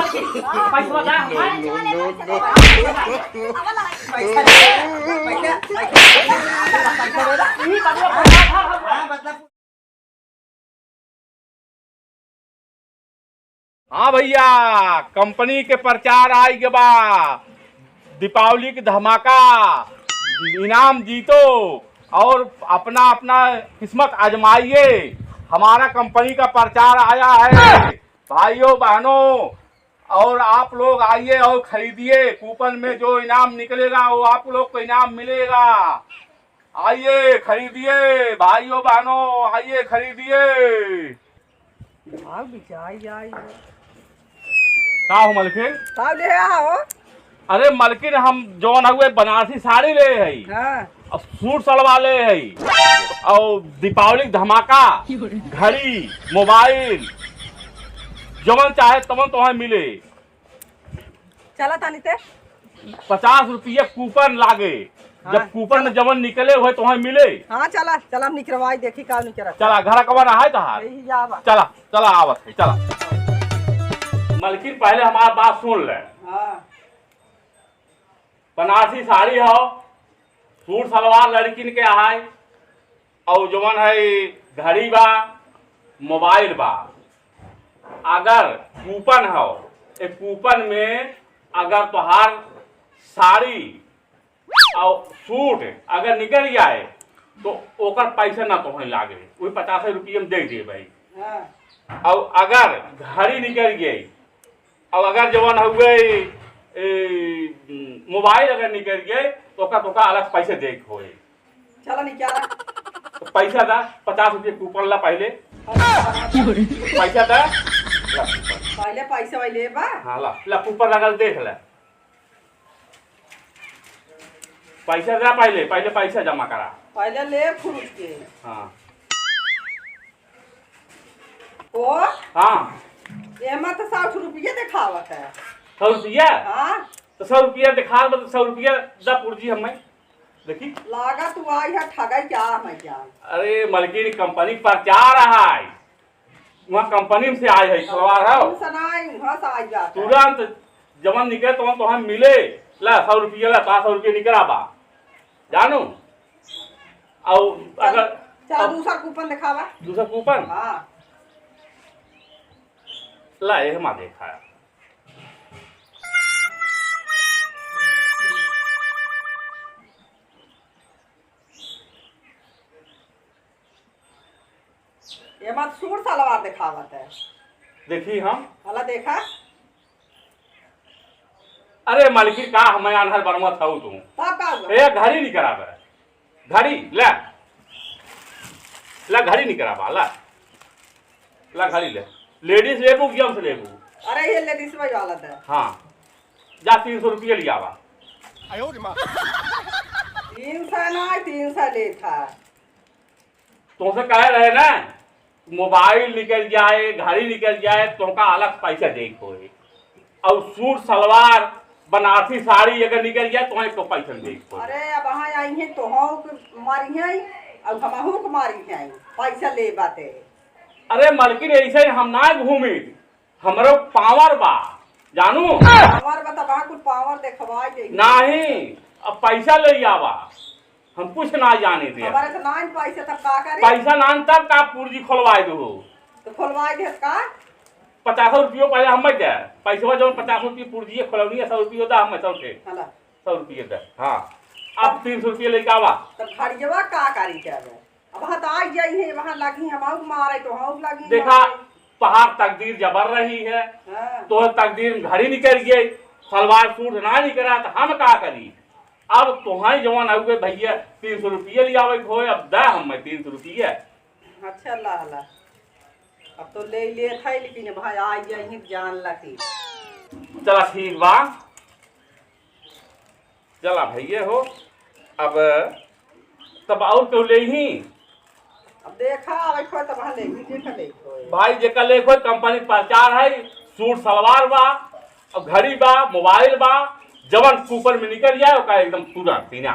पैसा दा हाँ भैया, कंपनी के प्रचार आई के बा। दीपावली की धमाका, इनाम जीतो और अपना अपना किस्मत आजमाइए। हमारा कंपनी का प्रचार आया है भाइयों बहनों, और आप लोग आइए और खरीदिए। कूपन में जो इनाम निकलेगा वो आप लोग को इनाम मिलेगा। आइए खरीदिए भाइयों बहनों, आइए खरीदिए। का हो मलकिन? ले आओ। अरे मलकिन, हम जौन हुए बनारसी साड़ी ले हई, और सूट सलवार ले हई, और दीपावली धमाका, घड़ी, मोबाइल, जवन चाहे तवन तुम्हें मिले। चला तानी ते 50 रुपये कूपन लागे। जब कूपन में जवन निकले हुए तुम्हें मिले। हाँ चला चला निकलवाई देखी का निकल। चला घर कवन है तहार। चला चला आवत है चला। मलकिन पहले हमारा बात सुन ले। बनारसी साड़ी हो, सूट सलवार लड़किन के है, और जवन है घड़ी बा, मोबाइल बा। अगर कूपन हो, एक कूपन में अगर तोहार साड़ी और सूट अगर निकल जाए तो ओकर पैसा ना तुम्हें लागे, वही 50 रुपये में दे दिए भाई। और अगर घड़ी निकल गई, और अगर जवन हुए मोबाइल अगर निकल गए तो ओका अलग पैसे दे हो। चला निकाला तो पैसा दा 50 रुपये कूपन ला पहले। पैसा दा पहले पैसा वाले ले बा। हाँ ला कूपन लगा देख ले। पैसा दा पहले पैसा जमा करा। पहले ले फुरुष के। हाँ ओ हाँ, एमा तो 60 रुपये दिखावत है। 100 रुपया? हाँ तो 100 रुपया दिखा दो। 100 रुपया दा पुर्जी हमें देखी। लागा तू आई है ठगाई क्या मैं क्या। अरे मलकिन, कंपनी प्रचार है, वहाँ कंपनी से आई है सलवार है। सनाई वहाँ से आई जाता। तुरंत जवन निकले तो हमें मिले। ला 100 रुपया ला 500 रुपये निकला बा जानू। और अगर चल दूसरा कूपन दिखावा। दूसरा कूपन हाँ ला ये हमारा देखा है। ये मत सूट सलवार दिखावत है। देखी हम हला देखा। अरे मलकिन का हमें अनहर बरमा था तू। तब का हुआ? ए घड़ी नहीं कराबे। घड़ी ले ला, घड़ी नहीं कराबा ला। ला घड़ी ले। लेडीज लेबू कि हमसे लेबू? अरे ये लेडीज में वाला है। हाँ जा 300 रुपये लिया बा। 300 ना 300 ले था। तुमसे कह रहे ना, मोबाइल निकल जाए, घड़ी निकल जाए तो का अलग पैसा दे कोई। और सूट सलवार बनारसी साड़ी अगर निकल जाए तो एक पैसा दे कोई। अरे अब वहाँ आई है तो हम मारी है और हमहू को मारी है पैसा ले बाते। अरे मलकिन ऐसे हम ना घूमी, हमरो पावर बा जानू। हमार बता वहाँ कुछ पावर देखवाई दे नहीं, अब पैसा ले आवा, हम कुछ ना जाने थे। हमारे तो नाइन पैसा तब का करे। पैसा नान तब का पूर्जी खोलवाए दो। तो खोलवाई दे का 50 रुपये पहले हम दे पैसा जो 50 रुपये पूर्जी खोलनी है। 100 रुपये दा हम 100 के 100 रुपये दे। हाँ अब 300 रुपये लेके आवा। तो घड़िया का करी जावे। अब वहाँ तो आई जाई है, वहाँ लगी हम मारे तो हम लगी। देखा पहाड़ तकदीर जबर रही है। हाँ। तो तकदीर घड़ी निकल गई, सलवार सूट ना निकला तो हम का करी। अब तुम्हारी जवान हुए भैया 300 रुपये लिया हो। अब दे हम 300 रुपये। अच्छा ला अब तो ले था, लेकिन भाई आ जाए जान लगी। चला ठीक बा, चला भैया हो। अब तब और क्यों ले ही अब देखा देखो तो वहाँ ले देखो भाई जेका लेखो कंपनी प्रचार है। सूट सलवार बा, और घड़ी बा, मोबाइल बा, जवन कूपन में निकल जाए का एकदम तुरंत सीना।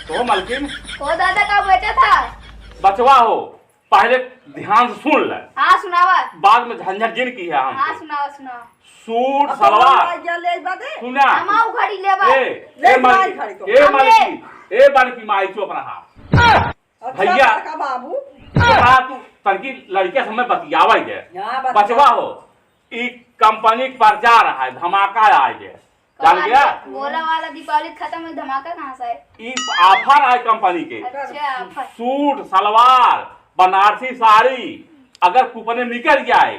तो मलकिन ओ दादा का बेटा था बचवा हो, पहले ध्यान से सुन ले, हाँ सुनावा। बाद में झंझट जिन की है हाँ हमसे। सुनावा सुनावा। सूट सलवार ले बादे सुना हमाऊ घड़ी लेबा। ए मालकी माई चुप रहा भैया। का बाबू तू तनकी लड़के समय बतियावा जे बचवा हो, ई कंपनी के प्रचार है, धमाका आए जे जान गया। बोला वाला दीपावली खत्म है, धमाका कहाँ से है? ई ऑफर है कंपनी के। अच्छा सूट सलवार बनारसी साड़ी अगर कूपन में निकल जाए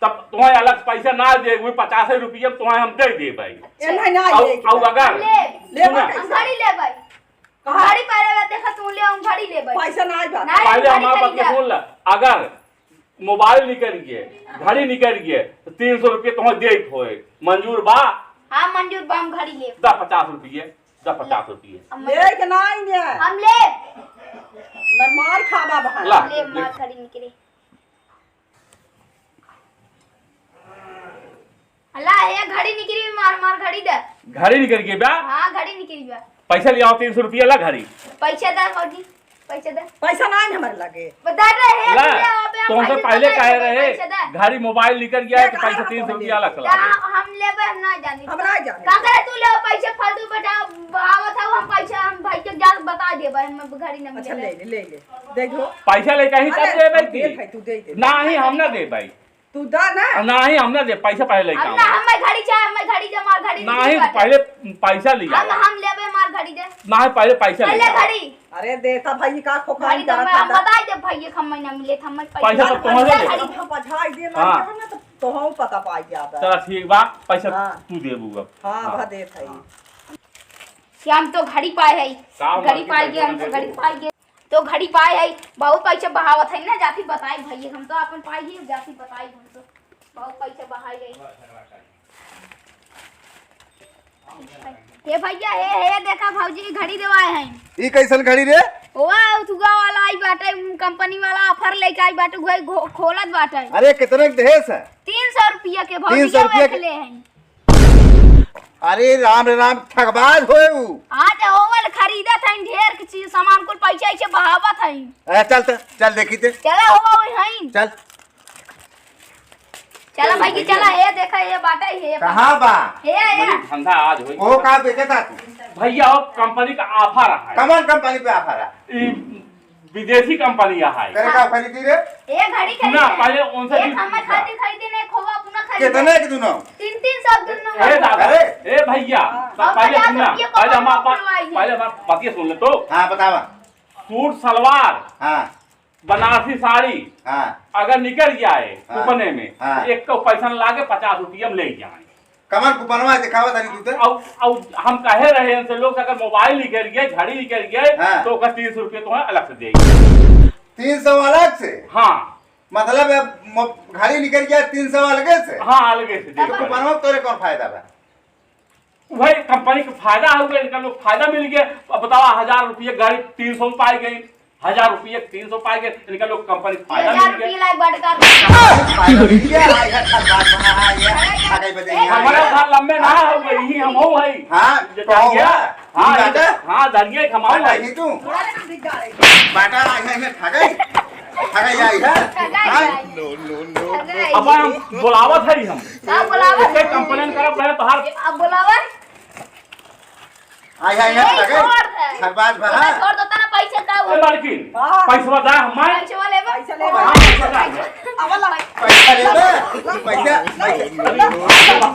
तब तुम्हें अलग पैसा ना दे, 50 रुपये तुम्हें हम दे दे भाई। अगर घड़ी ले भाई, घड़ी पहले देखा तू ले हम घड़ी ले भाई, पैसा ना आइबा। पहले हमारे बात के सुन ले, अगर मोबाइल निकल गए घड़ी निकल गए तो 300 रुपये तुम्हें दे होए, मंजूर बा? हाँ मंजूर बा, हम घड़ी ले। 50 रुपये 50 रुपये ले के ना आएंगे हम ले। मैं मार खाबा भाई। ले मार घड़ी निकले। अल्लाह ये घड़ी निकली, मार मार घड़ी दे। घड़ी निकल गई बा? हाँ घड़ी निकली बा। पैसा ले आओ 300 रुपया ला घड़ी। पैसा दे फौजी, पैसा दे। पैसा ना हमारे लगे बता रहे ला तुमसे पहले कहे रहे घड़ी मोबाइल निकल गया है तो पैसा 300 रुपया अलग चला हम लेबे, हम ना जानी। हम ना जानी। का करे तू ले पैसे फालतू बटा आवत है, हम पैसा हम भाई के जा बता देबे, हम घड़ी ना अच्छा मिले। ले देखो पैसा ले कहीं तब दे भाई देख तू दे दे ना ही हम ना दे भाई, तू दा ना ही हम ना दे पैसा पहले हम ना हम घड़ी चाहे, हम घड़ी दे, मार घड़ी ना ही पहले पैसा लिया हम लेबे, मार घड़ी दे। ना ही पहले पैसा ले लिया घड़ी। अरे देता भाई का खोखा घड़ी तो हम बता दे भाई हम महीना मिले हम पैसा तो तुम्हारे ले। हम पछाई दे हाँ। ना तो हम पता पाई जाता। चल ठीक बा, पैसा हाँ। तू देबू अब। हां भा देत है। कि हम तो घड़ी पाए है, घड़ी पाए गए, हम तो घड़ी पाए गए, तो घड़ी पाए है, बहुत पैसा बहावत है ना, जाती बताई भैया हम तो अपन पाई गए, जाती बताई हम तो बहुत पैसा बहाई गई। हे भैया हे देखा भौजी घड़ी देवाए हैं। ई कैसन घड़ी रे? ओवा उथुगा वाला आई बाटे, कंपनी वाला ऑफर लेके आई बाटे, घोई खोलत बाटे। अरे कितने के दहेज है? 300 रुपया के भौजी 300 रुपया के ले हैं। अरे राम रे राम, ठगबाज होए उ। आज ओवल खरीदा था ढेर के चीज सामान कुल पैसा ऐसे बहावत है। चल देखी ते। चला होवा वही हैं। चल चला भाई की चला, ये देखा ये बाटा है। कहां बा? हे धंधा आज होई वो का बेचता तू? भैया और कंपनी का ऑफर है। कमन कंपनी पे ऑफर है? ई विदेशी कंपनी है। करे का खरीदी रे? ये घड़ी खरीदे ना पहले उनसे एक हम खरीदे ने खोवा अपना खरीदे कितने के दोनों? 300 दोनों। ए दादा अरे ए भैया पहले सुनना, पहले हमारा बात सुन ले तो। हां बतावा। सूट सलवार हां बनारसी साड़ी हां अगर निकल जाए कूपने में हाँ। एक को पैसा लागे 50 रुपये हम ले जाए। कमन कुपनवा दिखावा तनी तू ते। अब हम कहे रहे हैं लोग अगर मोबाइल निकल गए घड़ी निकल गए हाँ। तो 300 रुपये तुम्हें अलग से देगी। 300 अलग से? हाँ मतलब घड़ी निकल गया 300 अलग से? हाँ अलग से तो कुपनवा तोरे कौन फायदा बा? वही कंपनी का फायदा हो गया, इनका लोग फायदा मिल गया। अब बताओ 1000 रुपये गाड़ी 300 पाई गई, 1000 रुपये 300 पाई गए, इनका लोग कंपनी फायदा 1000 मिल गया। रुपया लाइक बटका हमारा घर लंबे ना हो गई ही हम हो भाई। हाँ हाँ धनिया कमाओ भाई तू बाटा ठगाई आई है। अब हम बुलावत है हम सब बुलावत इससे कंप्लेन करब रहे तो हर अब बुलावत आई है ठगबाज बहा। छोड़ दो तना पैसे का वो मालकिन पैसा दे हमारे पैसे वाले पैसा ले पैसा ले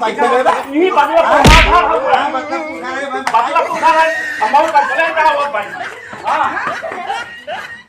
पैसा ले यही बात है। मतलब अमाउंट का